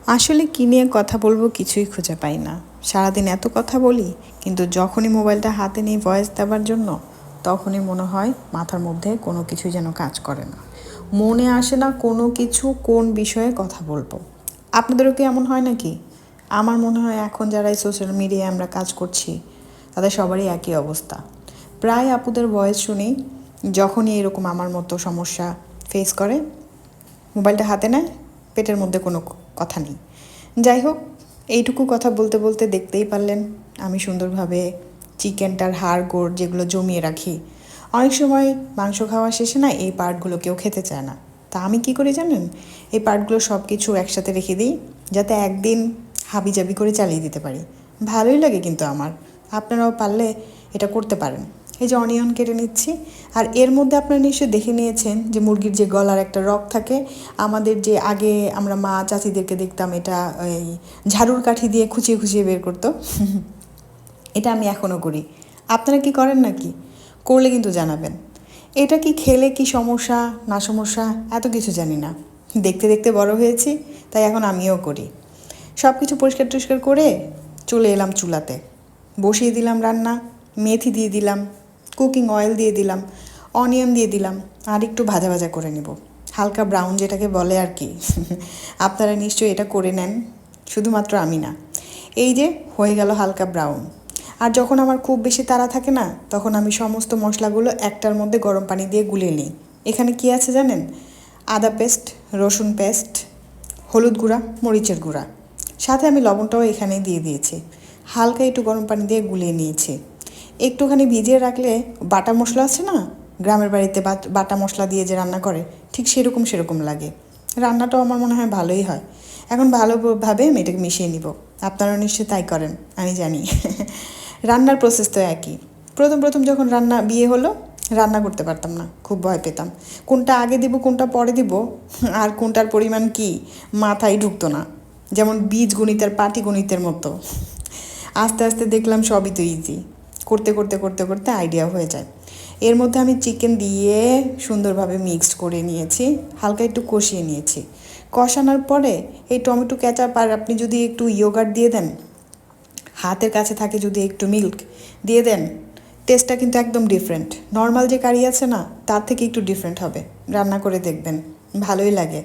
আসলে কী নিয়ে কথা বলবো কিছুই খুঁজে পাই না। সারাদিন এত কথা বলি, কিন্তু যখনই মোবাইলটা হাতে নিই ভয়েস দেওয়ার জন্য, তখনই মনে হয় মাথার মধ্যে কোনো কিছুই যেন কাজ করে না। মনে আসে না কোনো কিছু কোন বিষয়ে কথা বলবো। আপনাদেরও কি এমন হয় নাকি? আমার মনে হয় এখন যারা এই সোশ্যাল মিডিয়ায় আমরা কাজ করছি, তাদের সবারই একই অবস্থা। প্রায় আপুদের ভয়েস শুনি, যখনই এরকম আমার মতো সমস্যা ফেস করে, মোবাইলটা হাতে নেয়, পেটের মধ্যে কোনো কথা নেই। যাই হোক, এইটুকু কথা বলতে বলতে দেখতেই পারলেন আমি সুন্দরভাবে চিকেনটার হাড় গোড় যেগুলো জমিয়ে রাখি। অনেক সময় মাংস খাওয়া শেষে না এই পার্টগুলো কেউ খেতে চায় না। তা আমি কি করি জানেন? এই পার্টগুলো সব কিছু একসাথে রেখে দিই, যাতে একদিন হাবিজাবি করে চালিয়ে দিতে পারি। ভালোই লাগে কিন্তু আমার। আপনারাও পারলে এটা করতে পারেন। এই যে অনিয়ন কেটে নিচ্ছি, আর এর মধ্যে আপনারা নিশ্চয়ই দেখে নিয়েছেন যে মুরগির যে গলার একটা রগ থাকে, আমাদের যে আগে আমরা মা চাচিদেরকে দেখতাম এটা এই ঝাড়ুর কাঠি দিয়ে খুঁচিয়ে খুঁচিয়ে বের করতো। এটা আমি এখনও করি। আপনারা কি করেন নাকি? করলে কিন্তু জানাবেন। এটা কি খেলে কি সমস্যা না সমস্যা এত কিছু জানি না, দেখতে দেখতে বড় হয়েছি, তাই এখন আমিও করি। সব কিছু পরিষ্কার টরিষ্কার করে চলে এলাম চুলাতে, বসিয়ে দিলাম রান্না। মেথি দিয়ে দিলাম, কুকিং অয়েল দিয়ে দিলাম, অনিয়ন দিয়ে দিলাম, আর একটু ভাজা ভাজা করে নেব, হালকা ব্রাউন যেটাকে বলে আর কি। আপনারা নিশ্চয়ই এটা করে নেন, শুধুমাত্র আমি না। এই যে হয়ে গেল হালকা ব্রাউন। আর যখন আমার খুব বেশি তাড়া থাকে না, তখন আমি সমস্ত মশলাগুলো একটার মধ্যে গরম পানি দিয়ে গুলিয়ে নিই। এখানে কি আছে জানেন? আদা পেস্ট, রসুন পেস্ট, হলুদ গুঁড়া, মরিচের গুঁড়া, সাথে আমি লবণটাও এখানেই দিয়ে দিয়েছি। হালকা একটু গরম পানি দিয়ে গুলিয়ে নিয়েছি। একটুখানি ভিজিয়ে রাখলে বাটা মশলা আছে না, গ্রামের বাড়িতে বাটা মশলা দিয়ে যে রান্না করে, ঠিক সেরকম লাগে। রান্নাটাও আমার মনে হয় ভালোই হয়। এখন ভালোভাবে আমি এটাকে মিশিয়ে নিব। আপনারাও নিশ্চয়ই তাই করেন, আমি জানি। রান্নার প্রসেস তো একই। প্রথম যখন বিয়ে হলো, রান্না করতে পারতাম না, খুব ভয় পেতাম। কোনটা আগে দিব কোনটা পরে দিব আর কোনটার পরিমাণ কি মাথায় ঢুকতো না, যেমন বীজগণিতের পাটিগণিতের মতো। আস্তে আস্তে দেখলাম সবই তো ইজি। করতে আইডিয়া হয়ে যায়। এর মধ্যে আমি চিকেন দিয়ে সুন্দরভাবে মিক্সড করে নিয়েছি, হালকা একটু কষিয়ে নিয়েছি। কষানোর পরে এই টমেটো কেচাপ আর আপনি যদি একটু ইয়োগার্ট দিয়ে দেন, হাতের কাছে থাকে যদি একটু মিল্ক দিয়ে দেন, টেস্টটা কিন্তু একদম ডিফারেন্ট। নর্মাল যে কারি আছে না, তার থেকে একটু ডিফারেন্ট হবে। রান্না করে দেখবেন, ভালোই লাগে।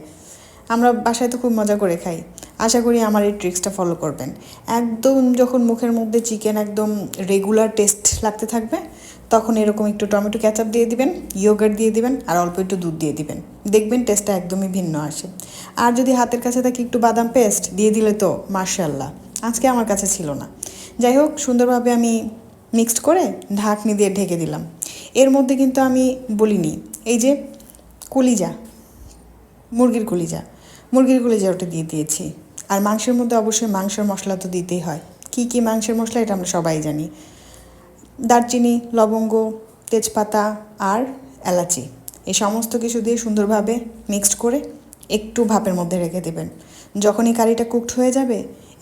আমরা বাসায় তো খুব মজা করে খাই। আশা করি আমার এই ট্রিক্সটা ফলো করবেন। একদম যখন মুখের মধ্যে চিকেন একদম রেগুলার টেস্ট লাগতে থাকবে, তখন এরকম একটু টমেটো ক্যাচাপ দিয়ে দিবেন, ইয়োগার্ট দিয়ে দিবেন, আর অল্প একটু দুধ দিয়ে দিবেন। দেখবেন টেস্টটা একদমই ভিন্ন আসে। আর যদি হাতের কাছে থাকে একটু বাদাম পেস্ট দিয়ে দিলে তো মাশাআল্লাহ। আজকে আমার কাছে ছিল না। যাই হোক, সুন্দরভাবে আমি মিক্সড করে ঢাকনি দিয়ে ঢেকে দিলাম। এর মধ্যে কিন্তু আমি বলিনি, এই যে কলিজা, মুরগির কলিজা ওটা দিয়ে দিয়েছি। আর মাংসের মধ্যে অবশ্যই মাংসের মশলা তো দিতেই হয়। কি মাংসের মশলা এটা আমরা সবাই জানি। দারচিনি, লবঙ্গ, তেজপাতা আর এলাচি, এই সমস্ত কিছু দিয়ে সুন্দরভাবে মিক্সড করে একটু ভাপের মধ্যে রেখে দেবেন। যখনই কারিটা কুকড হয়ে যাবে,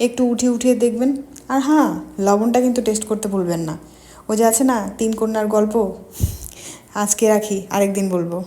একটু উঠিয়ে দেখবেন। আর হ্যাঁ, লবণটা কিন্তু টেস্ট করতে ভুলবেন না। ও যে আছে না 3 কন্যার গল্প, আজকে রাখি, আরেকদিন বলবো।